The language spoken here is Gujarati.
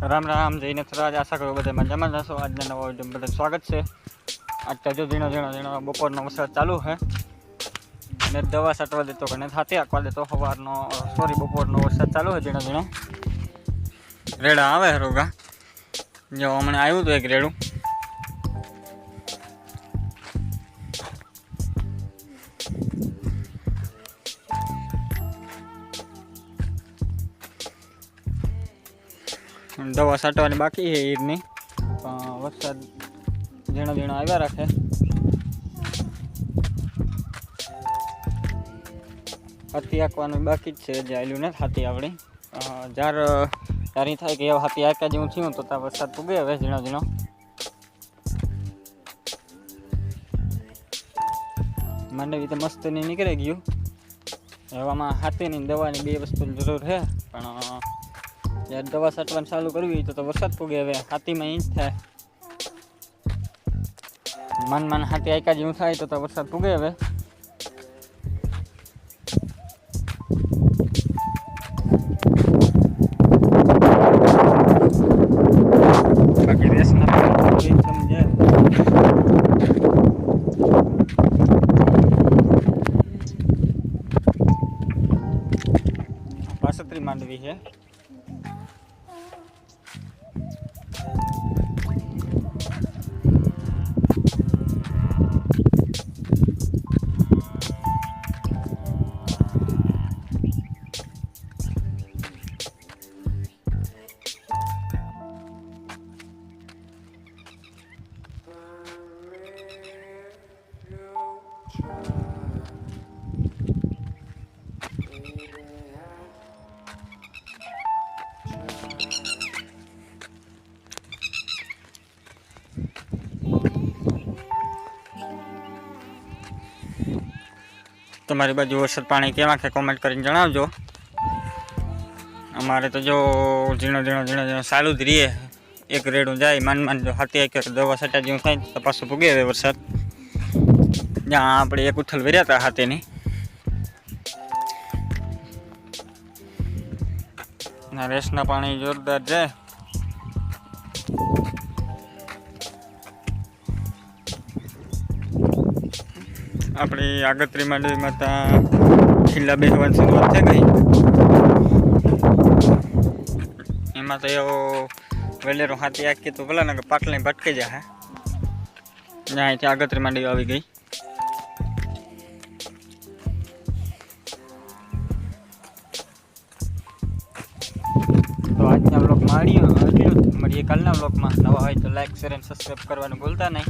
राम राम जय नथराज। आशा करो बधाय मजामां हशो। आजना नवा विडियोमां बधाने स्वागत है। आज तो झीणो झीणो झीणो बपोरनो वरसाद चालू है ने दवा छांटवा देतो कने हाथे आंकवा देतो। सवारनो सॉरी बपोरनो वरसाद चालू है झीणो झीणो। रेड़ा आवे रोगा जो हमणे आव्युं तो एक रेड़ू दवा छांटवानी बाकी है ईरनी वरसाद झीणो झीणो आव्या राखे। हाथी आंकवानुं बाकी ज छे, जे आव्युं नथी हाथी आवड़ी। जारी थाय के हाथी आंक्या जेवुं थयुं तो त्यां वरसाद पूगे हवे झीणो झीणो। मांडवी तो मस्त नहीं निकળી ગયું। હવામાં હાથીની દવાની બે વસ્તુની જરૂર છે, પણ જ્યારે દવા છાંટવાનું ચાલુ કરવી તો વરસાદ પૂગે હવે હાથીમાં ઈ જ થાય। મન હાથી આયકા જેવું થાય તો વરસાદ પૂગે હવે। બાકી રેસના સમજે પાસત્રી માંડવી છે। તમારી બાજુ વરસાદ પાણી કેવા છે કોમેન્ટ કરીને જણાવજો। અમારે તો જો ઝીણો ઝીણો ઝીણો ઝીણો ચાલુ જ રહીએ। એક રેડું જાય માન જો હાથી આંકે દવા છાંટા જેવું થાય તો પાછું પૂગે હવે વરસાદ। જ્યાં આપણે એક ઉથલ વર્યા હતા હાથીની રેસના પાણી જોરદાર જાય। આપણી આગતરી માંડવીમાં ત્યાં ખીલા બેસવાની શરૂઆત થઈ ગઈ। એમાં તો એવો વેલેરો હાથી આંકી તો ભલા ને પાટલી ભટકી જાય। અહીંથી આગતરી માંડવી આવી ગઈ। તો આજના બ્લોગમાં મળીએ કાલના બ્લોગમાં। નવા હોય તો લાઈક શેર અને સબસ્ક્રાઈબ કરવાનું ભૂલતા નહીં।